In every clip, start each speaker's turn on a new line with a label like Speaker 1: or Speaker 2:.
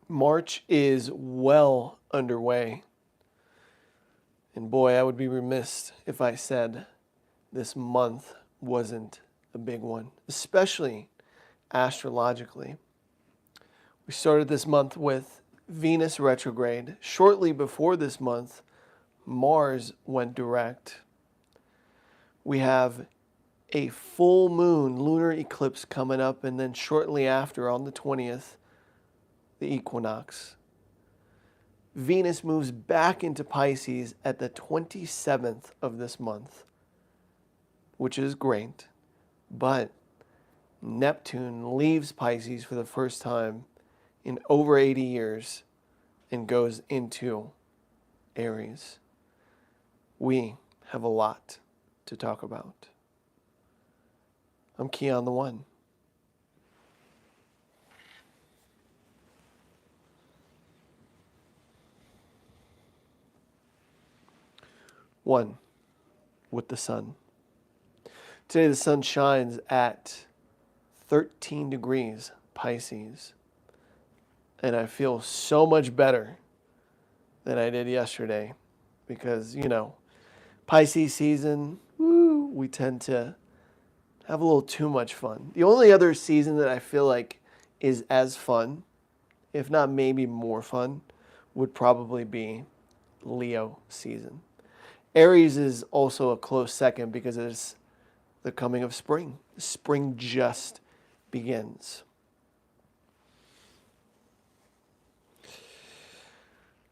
Speaker 1: March is well underway. And boy, I would be remiss if I said this month wasn't a big one, especially astrologically. We started this month with Venus retrograde. Shortly before this month, Mars went direct. We have a full moon lunar eclipse coming up, and then shortly after, on the 20th, the equinox. Venus moves back into Pisces at the 27th of this month, which is great, but Neptune leaves Pisces for the first time in over 80 years and goes into Aries. We have a lot to talk about. I'm Kian the One. One with the sun. Today the sun shines at 13 degrees Pisces. And I feel so much better than I did yesterday because, Pisces season, we tend to have a little too much fun. The only other season that I feel like is as fun, if not maybe more fun, would probably be Leo season. Aries is also a close second because it's the coming of spring. Spring just begins.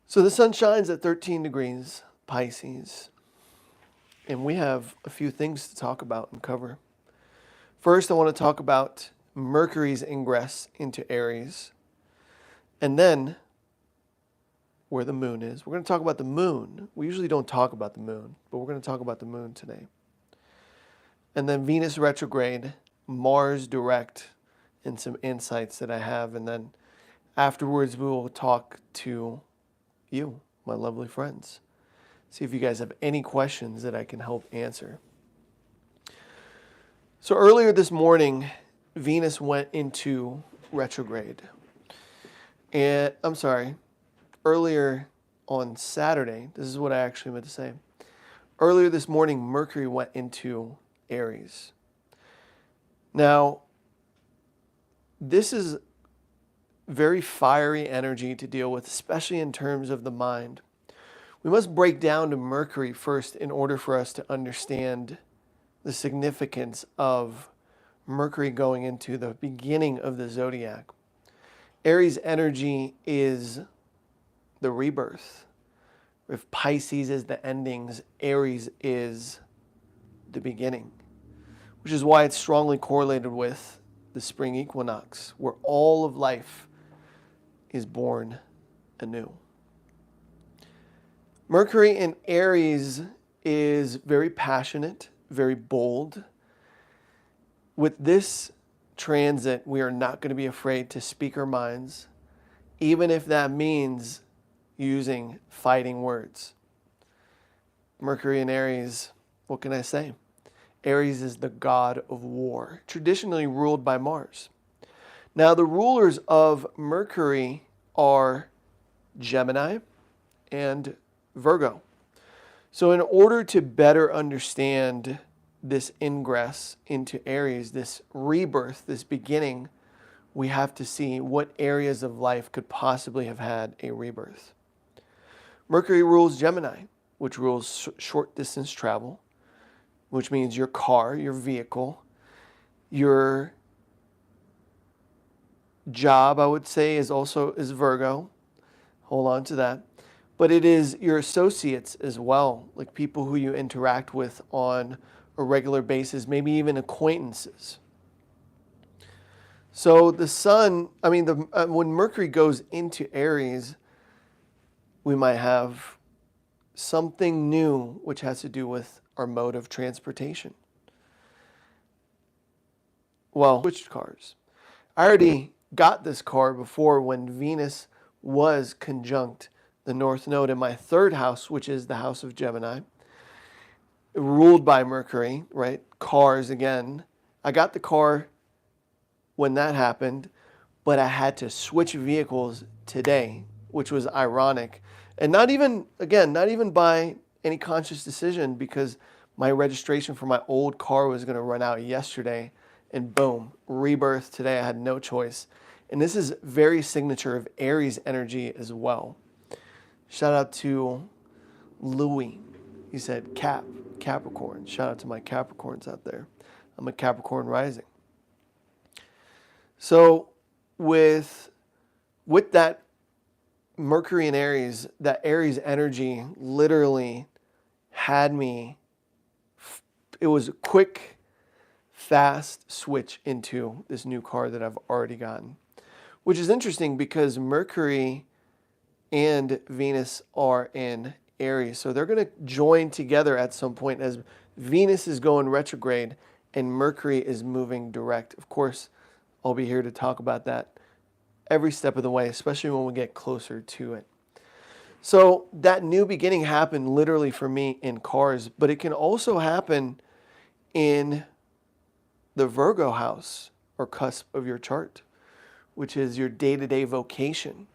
Speaker 1: So the sun shines at 13 degrees Pisces, and we have a few things to talk about and cover. First, I want to talk about Mercury's ingress into Aries, and then where the moon is. We're going to talk about the moon. We usually don't talk about the moon, but we're going to talk about the moon today. And then Venus retrograde, Mars direct, and some insights that I have. And then afterwards, we will talk to you, my lovely friends. See if you guys have any questions that I can help answer. So earlier this morning, Venus went into retrograde. And earlier on Saturday, this is what I actually meant to say. Earlier this morning, Mercury went into Aries. Now, this is very fiery energy to deal with, especially in terms of the mind. We must break down to Mercury first in order for us to understand the significance of Mercury going into the beginning of the Zodiac. Aries energy is the rebirth. If Pisces is the endings, Aries is the beginning, which is why it's strongly correlated with the spring equinox, where all of life is born anew. Mercury in Aries is very passionate, very bold. With this transit, we are not going to be afraid to speak our minds, even if that means using fighting words. Mercury in Aries, what can I say? Aries is the god of war, traditionally ruled by Mars. Now, the rulers of Mercury are Gemini and Virgo. So in order to better understand this ingress into Aries, this rebirth, this beginning, we have to see what areas of life could possibly have had a rebirth. Mercury rules Gemini, which rules short distance travel, which means your car, your vehicle, your job, I would say, is Virgo. Hold on to that. But it is your associates as well, like people who you interact with on a regular basis, maybe even acquaintances. So the sun, when Mercury goes into Aries, we might have something new which has to do with our mode of transportation. Well, switched cars. I already got this car before when Venus was conjunct the North Node in my third house, which is the house of Gemini, ruled by Mercury, right? Cars again. I got the car when that happened, but I had to switch vehicles today, which was ironic. And not even, again, not even by any conscious decision, because my registration for my old car was going to run out yesterday, and boom, rebirth today. I had no choice. And this is very signature of Aries energy as well. Shout out to Louis. He said, Capricorn. Shout out to my Capricorns out there. I'm a Capricorn rising. So with that Mercury in Aries, that Aries energy literally had me, it was a quick, fast switch into this new car that I've already gotten. Which is interesting because Mercury and Venus are in Aries. So they're going to join together at some point as Venus is going retrograde and Mercury is moving direct. Of course, I'll be here to talk about that every step of the way, especially when we get closer to it. So that new beginning happened literally for me in cars, but it can also happen in the Virgo house or cusp of your chart, which is your day-to-day vocation,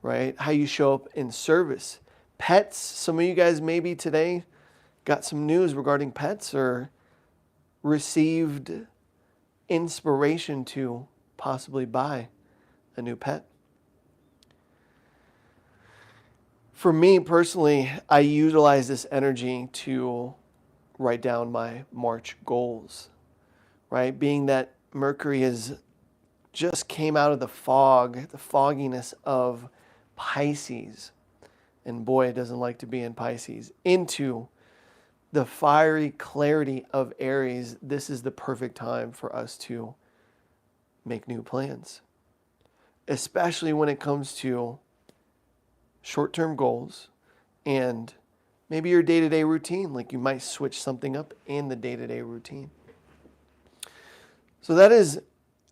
Speaker 1: right? How you show up in service. Pets, some of you guys maybe today got some news regarding pets or received inspiration to possibly buy a new pet. For me personally, I utilize this energy to write down my March goals, right? Being that Mercury has just came out of the fog, the fogginess of Pisces. And boy, it doesn't like to be in Pisces. Into the fiery clarity of Aries, this is the perfect time for us to make new plans. Especially when it comes to short-term goals and maybe your day-to-day routine. Like you might switch something up in the day-to-day routine. So that is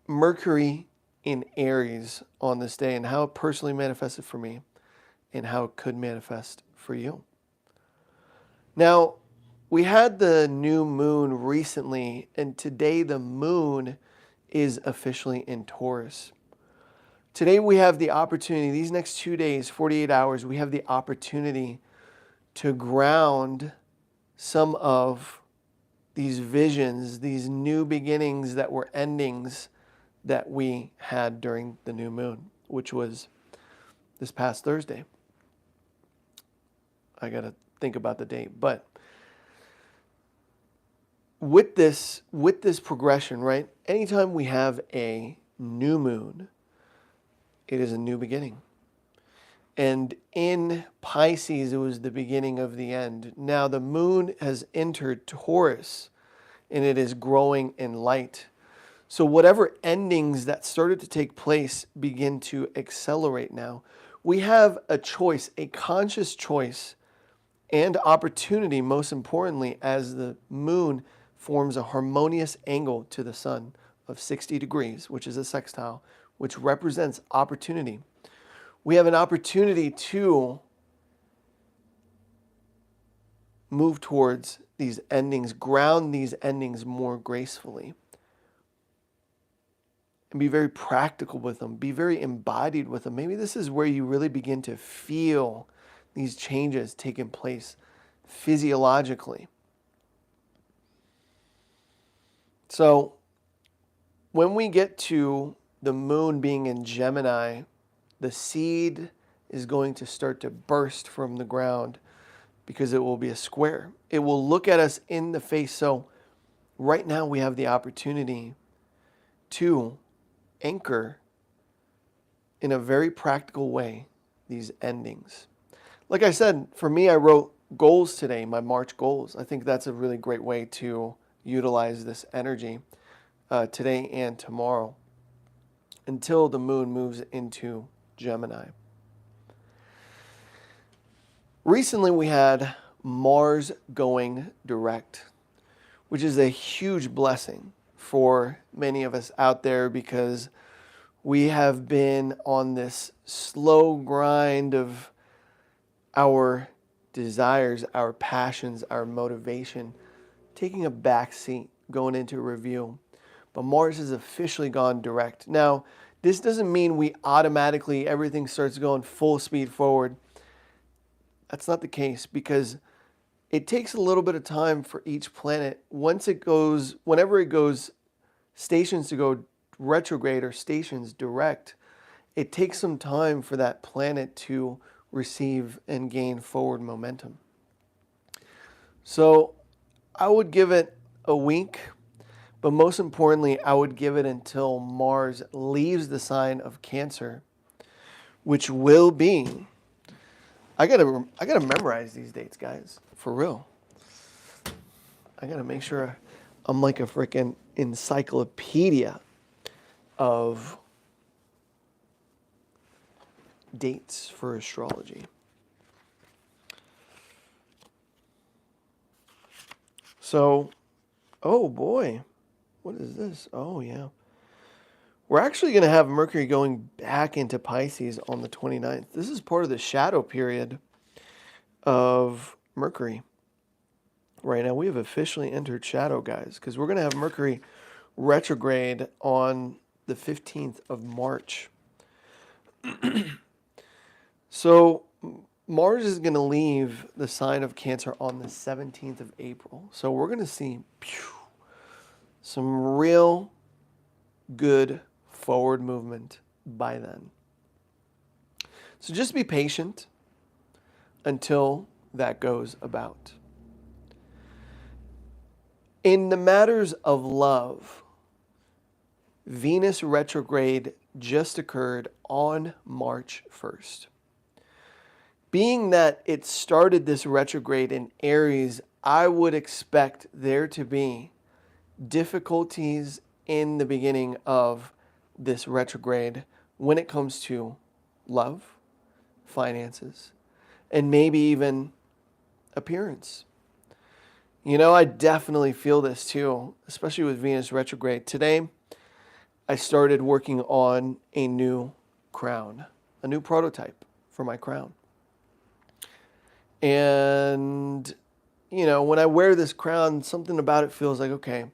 Speaker 1: Mercury in Aries on this day and how it personally manifested for me and how it could manifest for you. Now, we had the new moon recently, and today the moon is officially in Taurus. Today we have the opportunity, these next 2 days, 48 hours, we have the opportunity to ground some of these visions, these new beginnings that were endings that we had during the new moon, which was this past Thursday. I got to think about the date, but with this progression, right? Anytime we have a new moon, it is a new beginning. And in Pisces, it was the beginning of the end. Now the moon has entered Taurus and it is growing in light. So whatever endings that started to take place begin to accelerate now. We have a choice, a conscious choice and opportunity, most importantly, as the moon forms a harmonious angle to the sun of 60 degrees, which is a sextile, which represents opportunity. We have an opportunity to move towards these endings, ground these endings more gracefully, and be very practical with them, be very embodied with them. Maybe this is where you really begin to feel these changes taking place physiologically. So when we get to the moon being in Gemini, the seed is going to start to burst from the ground because it will be a square. It will look at us in the face. So right now we have the opportunity to anchor in a very practical way these endings. Like I said, for me, I wrote goals today, my March goals. I think that's a really great way to utilize this energy today and tomorrow until the moon moves into Gemini. Recently, we had Mars going direct, which is a huge blessing for many of us out there because we have been on this slow grind of our desires, our passions, our motivation, taking a back seat, going into review. But Mars has officially gone direct. Now, This doesn't mean we automatically, everything starts going full speed forward. That's not the case, because it takes a little bit of time for each planet. Whenever it goes stations to go retrograde or stations direct, it takes some time for that planet to receive and gain forward momentum. So I would give it a week, but most importantly, I would give it until Mars leaves the sign of Cancer, which will be, I gotta memorize these dates, guys, for real. I gotta make sure I'm like a freaking encyclopedia of dates for astrology. So, oh boy, what is this? Oh yeah. We're actually going to have Mercury going back into Pisces on the 29th. This is part of the shadow period of Mercury. Right now, we have officially entered shadow, guys, because we're going to have Mercury retrograde on the 15th of March. So Mars is going to leave the sign of Cancer on the 17th of April. So we're going to see some real good forward movement by then. So just be patient until that goes about. In the matters of love, Venus retrograde just occurred on March 1st. Being that it started this retrograde in Aries, I would expect there to be difficulties in the beginning of this retrograde when it comes to love, finances, and maybe even appearance. You know, I definitely feel this too, especially with Venus retrograde. Today, I started working on a new crown, a new prototype for my crown. And, you know, when I wear this crown, something about it feels like, okay,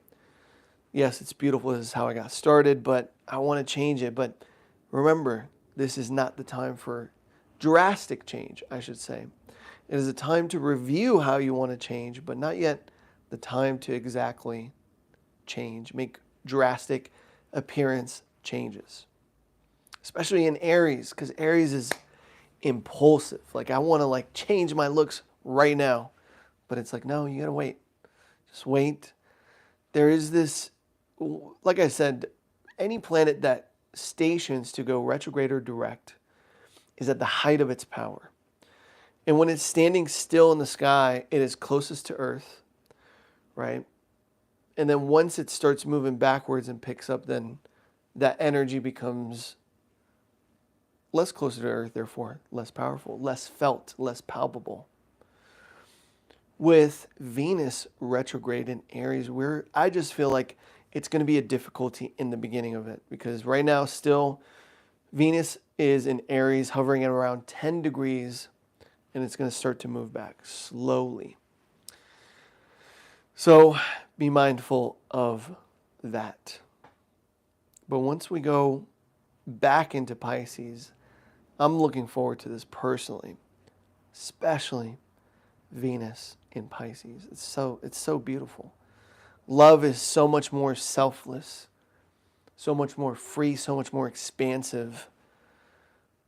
Speaker 1: yes, it's beautiful. This is how I got started, but I want to change it. But remember, this is not the time for drastic change, I should say. It is a time to review how you want to change, but not yet the time to exactly change, make drastic appearance changes. Especially in Aries, because Aries is impulsive. Like, I want to change my looks right now. But it's like, no, you got to wait. Just wait. There is this, like I said, any planet that stations to go retrograde or direct is at the height of its power. And when it's standing still in the sky, it is closest to Earth, right? And then once it starts moving backwards and picks up, then that energy becomes less closer to Earth, therefore less powerful, less felt, less palpable. With Venus retrograde in Aries, I just feel like it's going to be a difficulty in the beginning of it, because right now still Venus is in Aries hovering at around 10 degrees, and it's going to start to move back slowly. So be mindful of that. But once we go back into Pisces, I'm looking forward to this personally, especially Venus in Pisces. It's so beautiful. Love is so much more selfless, so much more free, so much more expansive,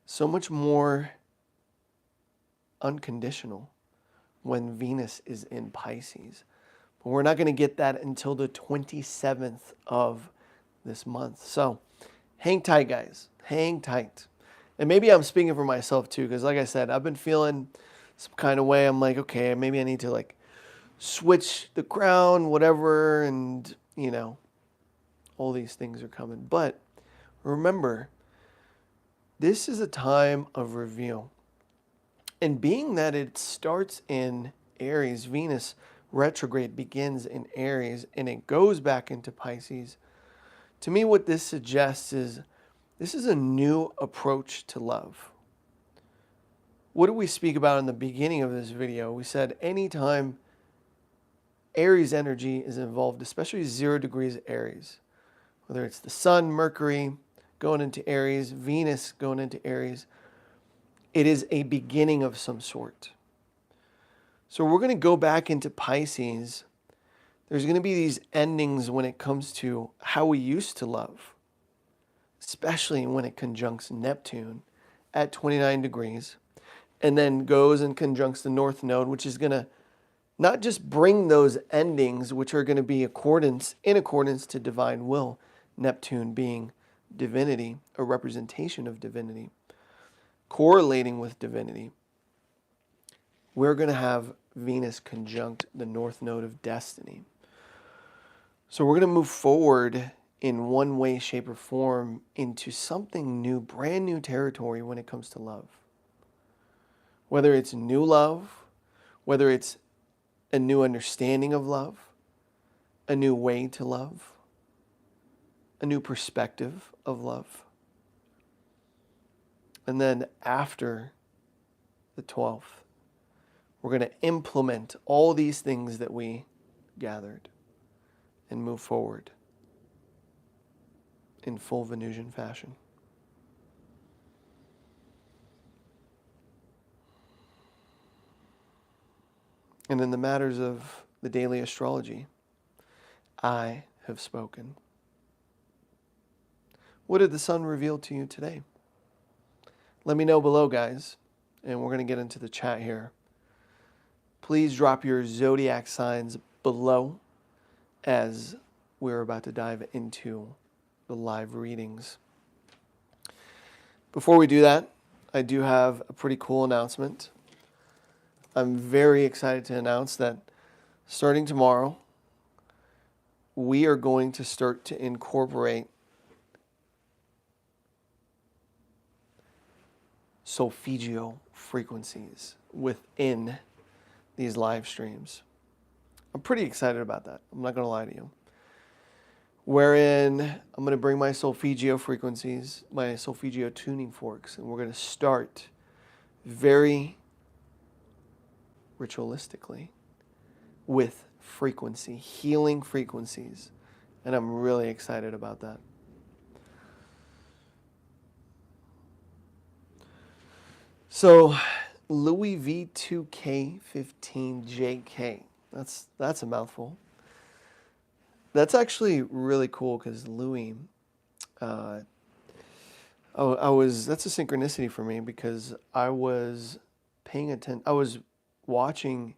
Speaker 1: so much more unconditional when Venus is in Pisces. But we're not going to get that until the 27th of this month. So hang tight, guys. Hang tight. And maybe I'm speaking for myself too, because like I said, I've been feeling some kind of way. I'm like, okay, maybe I need to switch the crown, whatever, and all these things are coming. But remember, this is a time of review. And being that it starts in Aries, Venus retrograde begins in Aries, and it goes back into Pisces, to me what this suggests is this is a new approach to love. What did we speak about in the beginning of this video? We said anytime Aries energy is involved, especially 0 degrees Aries, whether it's the Sun, Mercury, going into Aries, Venus going into Aries. It is a beginning of some sort. So we're going to go back into Pisces. There's going to be these endings when it comes to how we used to love, especially when it conjuncts Neptune at 29 degrees, and then goes and conjuncts the North Node, which is going to not just bring those endings, which are going to be in accordance to divine will, Neptune being divinity, a representation of divinity, correlating with divinity. We're going to have Venus conjunct the North Node of destiny. So we're going to move forward in one way, shape, or form into something new, brand new territory when it comes to love. Whether it's new love, whether it's a new understanding of love, a new way to love, a new perspective of love. And then after the 12th, we're going to implement all these things that we gathered and move forward in full Venusian fashion. And in the matters of the daily astrology, I have spoken. What did the sun reveal to you today? Let me know below, guys, and we're going to get into the chat here. Please drop your zodiac signs below as we're about to dive into the live readings. Before we do that, I do have a pretty cool announcement. I'm very excited to announce that starting tomorrow, we are going to start to incorporate solfeggio frequencies within these live streams. I'm pretty excited about that. I'm not going to lie to you. Wherein I'm going to bring my solfeggio frequencies, my solfeggio tuning forks, and we're going to start very ritualistically with frequency, healing frequencies. And I'm really excited about that. So Louis V2K15JK, that's a mouthful. That's actually really cool because Louis, that's a synchronicity for me because I was paying attention, I was watching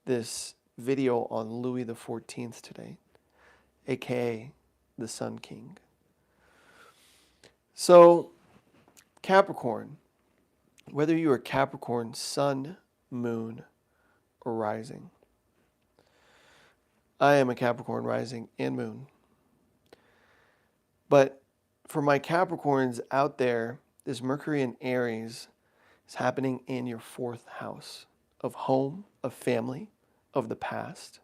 Speaker 1: this video on Louis the 14th today, aka the Sun King. So Capricorn, whether you are Capricorn, Sun, Moon, or Rising. I am a Capricorn rising and moon. But for my Capricorns out there, this Mercury in Aries is happening in your 4th house of home, of family, of the past.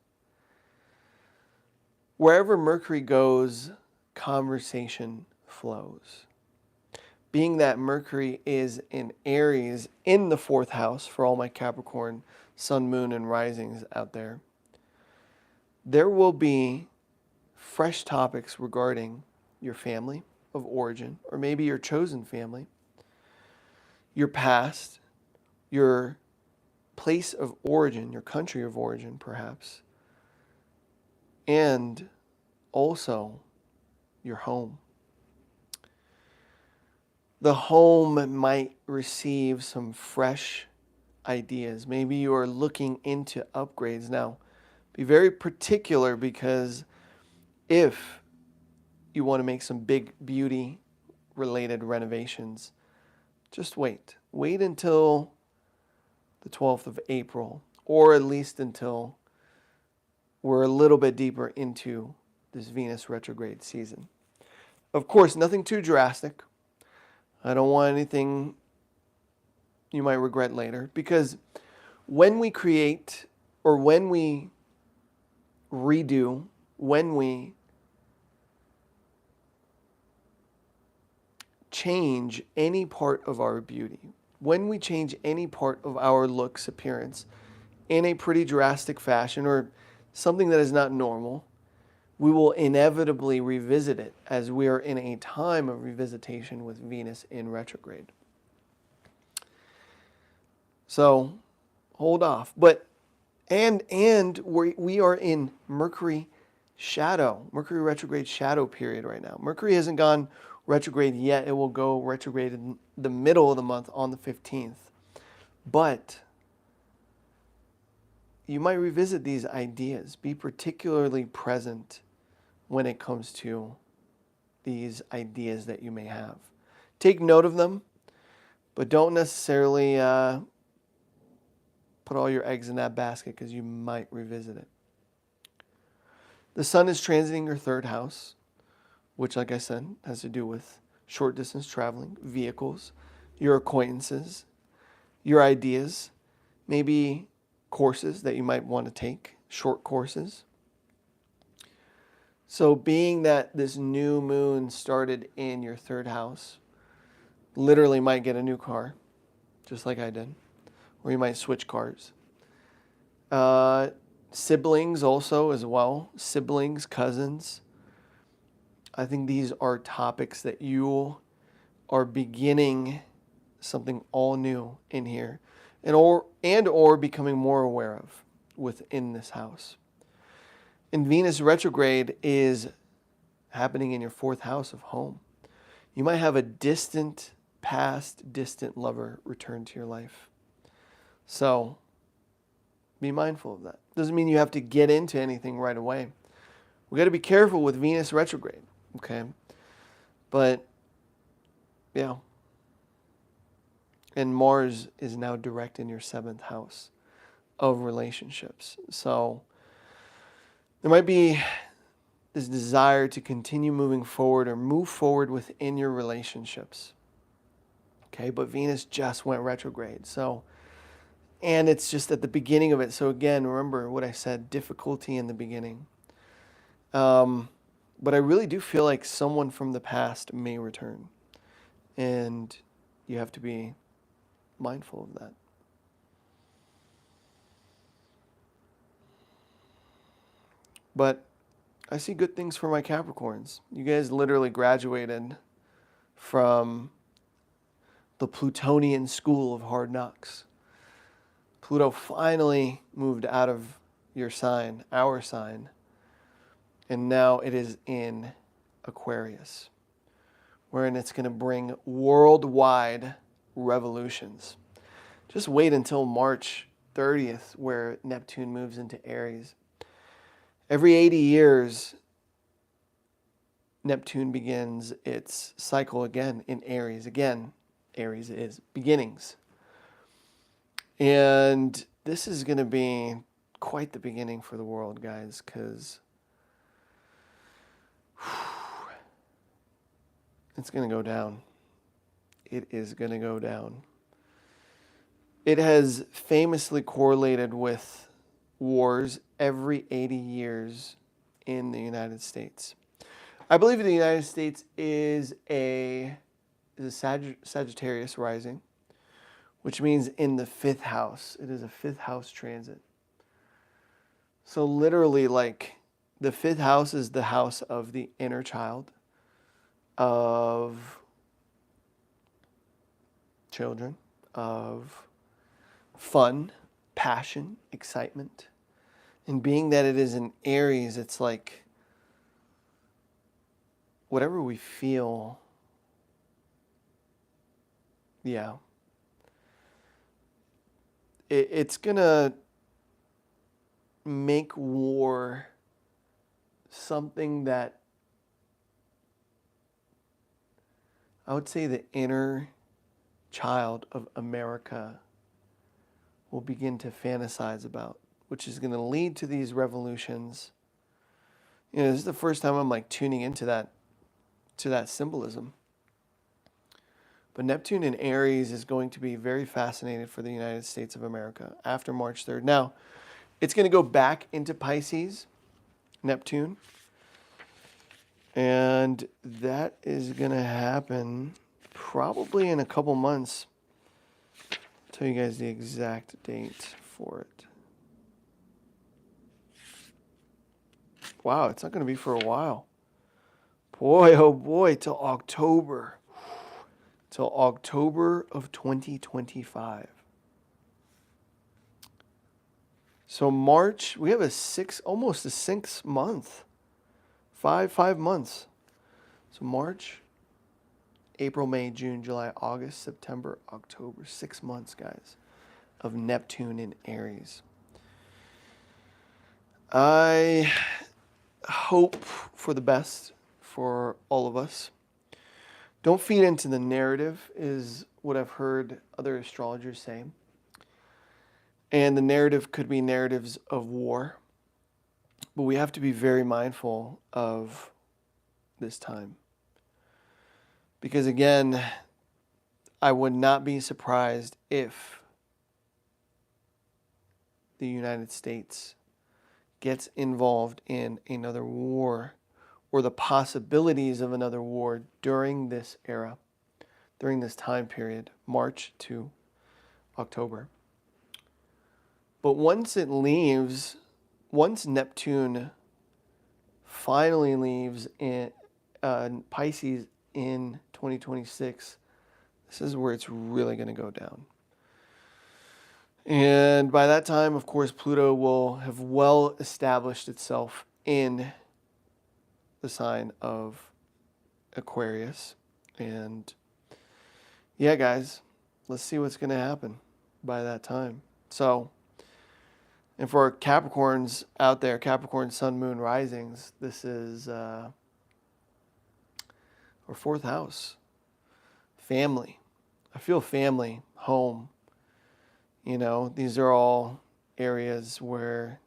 Speaker 1: Wherever Mercury goes, conversation flows. Being that Mercury is in Aries in the 4th house for all my Capricorn, Sun, Moon, and Risings out there, there will be fresh topics regarding your family of origin, or maybe your chosen family, your past, your place of origin, your country of origin, perhaps, and also your home. The home might receive some fresh ideas. Maybe you are looking into upgrades now. Be very particular because if you want to make some big beauty related renovations, just wait. Wait until the 12th of April, or at least until we're a little bit deeper into this Venus retrograde season. Of course, nothing too drastic. I don't want anything you might regret later, because when we create, or when we redo, when we change any part of our beauty, when we change any part of our looks, appearance, in a pretty drastic fashion, or something that is not normal, we will inevitably revisit it as we are in a time of revisitation with Venus in retrograde. So hold off. But and we are in Mercury retrograde shadow period right now. Mercury hasn't gone retrograde yet. It will go retrograde in the middle of the month on the 15th. But you might revisit these ideas. Be particularly present when it comes to these ideas that you may have. Take note of them, but don't necessarily put all your eggs in that basket because you might revisit it. The sun is transiting your third house, which, like I said, has to do with short distance traveling, vehicles, your acquaintances, your ideas, maybe courses that you might want to take, short courses. So being that this new moon started in your third house, literally might get a new car, just like I did, or you might switch cars. Siblings also as well, siblings, cousins. I think these are topics that you are beginning something all new in here and or becoming more aware of within this house. And Venus retrograde is happening in your fourth house of home. You might have a distant lover return to your life. So be mindful of that. Doesn't mean you have to get into anything right away. We got to be careful with Venus retrograde, okay? But, yeah. And Mars is now direct in your seventh house of relationships. So there might be this desire to continue moving forward or move forward within your relationships. Okay, but Venus just went retrograde. So, and it's just at the beginning of it. So again, remember what I said, difficulty in the beginning. But I really do feel like someone from the past may return. And you have to be mindful of that. But I see good things for my Capricorns. You guys literally graduated from the Plutonian school of hard knocks. Pluto finally moved out of your sign, our sign, and now it is in Aquarius, wherein it's going to bring worldwide revolutions. Just wait until March 30th, where Neptune moves into Aries. Every 80 years, Neptune begins its cycle again in Aries. Again, Aries is beginnings. And this is going to be quite the beginning for the world, guys, because it's going to go down. It is going to go down. It has famously correlated with wars every 80 years in the United States. I believe the United States is a Sagittarius rising, which means in the fifth house. It is a fifth house transit. So literally, like, the fifth house is the house of the inner child, of children, of fun, passion, excitement. And being that it is in Aries, it's like whatever we feel, yeah. It's going to make war something that I would say the inner child of America will begin to fantasize about, which is going to lead to these revolutions. You know, this is the first time I'm like tuning into that symbolism. But Neptune in Aries is going to be very fascinating for the United States of America after March 3rd. Now, it's going to go back into Pisces, Neptune. And that is going to happen probably in a couple months. I'll tell you guys the exact date for it. Wow, it's not going to be for a while. Boy, oh boy, till October. Till October of 2025. So March, we have almost a 6 month. Five months. So March, April, May, June, July, August, September, October. 6 months, guys, of Neptune in Aries. I hope for the best for all of us. Don't feed into the narrative is what I've heard other astrologers say. And the narrative could be narratives of war. But we have to be very mindful of this time. Because again, I would not be surprised if the United States gets involved in another war or the possibilities of another war during this era, during this time period, March to October. But once Neptune finally leaves in Pisces in 2026, this is where it's really going to go down. And by that time, of course, Pluto will have well established itself in the sign of Aquarius. And yeah, guys, let's see what's going to happen by that time. So, and for our Capricorns out there, Capricorn, Sun, Moon, Risings, this is our fourth house. Family. I feel family, home. You know, these are all areas where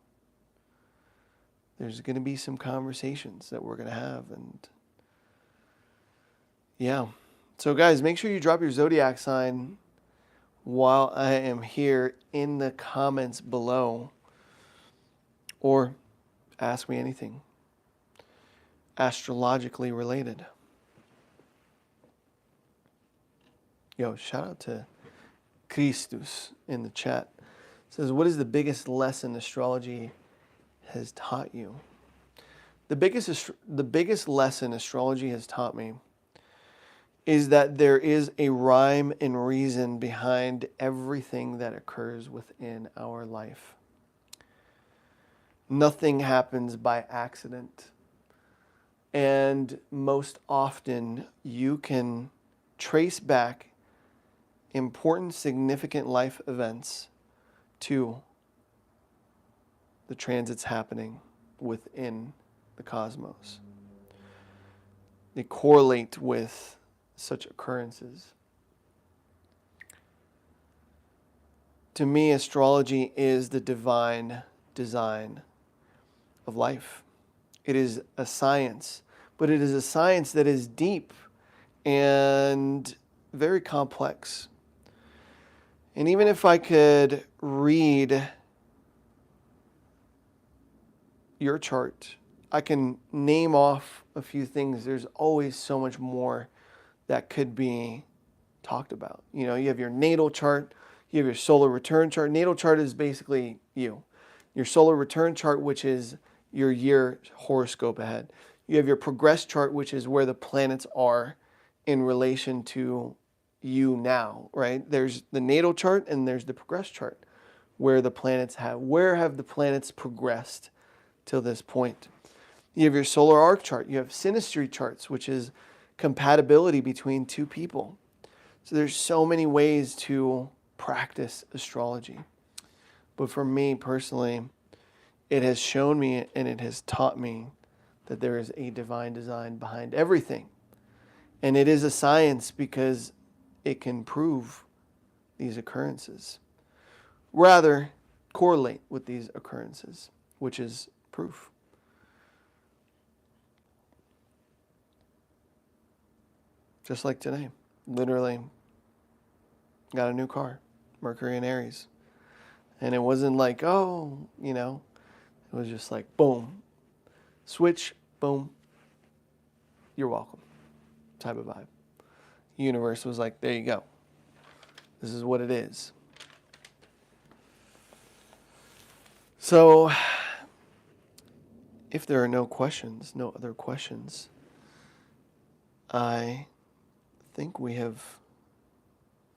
Speaker 1: there's going to be some conversations that we're going to have. And yeah. So guys, make sure you drop your zodiac sign while I am here in the comments below. Or ask me anything astrologically related. Yo, shout out to Christus in the chat. It says, what is the biggest lesson astrology has taught you? The biggest lesson astrology has taught me is that there is a rhyme and reason behind everything that occurs within our life. Nothing happens by accident. And most often you can trace back important, significant life events to the transits happening within the cosmos. They correlate with such occurrences. To me, astrology is the divine design of life. It is a science, but it is a science that is deep and very complex. And even if I could read your chart, I can name off a few things. There's always so much more that could be talked about. You know, you have your natal chart, you have your solar return chart. Natal chart is basically you. Your solar return chart, which is your year horoscope ahead. You have your progress chart, which is where the planets are in relation to you now, right? There's the natal chart and there's the progress chart, where the planets have the planets progressed till this point. You have your solar arc chart. You have synastry charts, which is compatibility between two people. So there's so many ways to practice astrology. But for me personally, it has shown me and it has taught me that there is a divine design behind everything. And it is a science because it can prove these occurrences. Rather, correlate with these occurrences, which is proof. Just like today. Literally got a new car, Mercury and Aries. And it wasn't like, oh, you know, it was just like, boom, switch, boom, you're welcome type of vibe. Universe was like, there you go. This is what it is. if there are no questions, no other questions, I think we have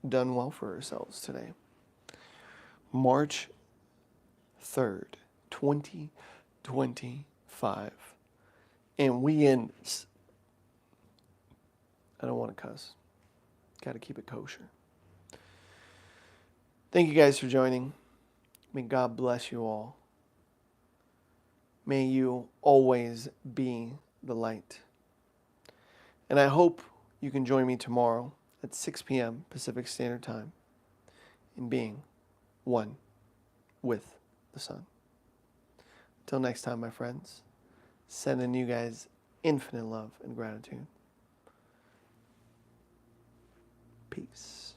Speaker 1: done well for ourselves today. March 3rd, 2025. And we end... I don't want to cuss. Got to keep it kosher. Thank you guys for joining. May God bless you all. May you always be the light. And I hope you can join me tomorrow at 6 p.m. Pacific Standard Time in being one with the sun. Till next time, my friends, sending you guys infinite love and gratitude. Peace.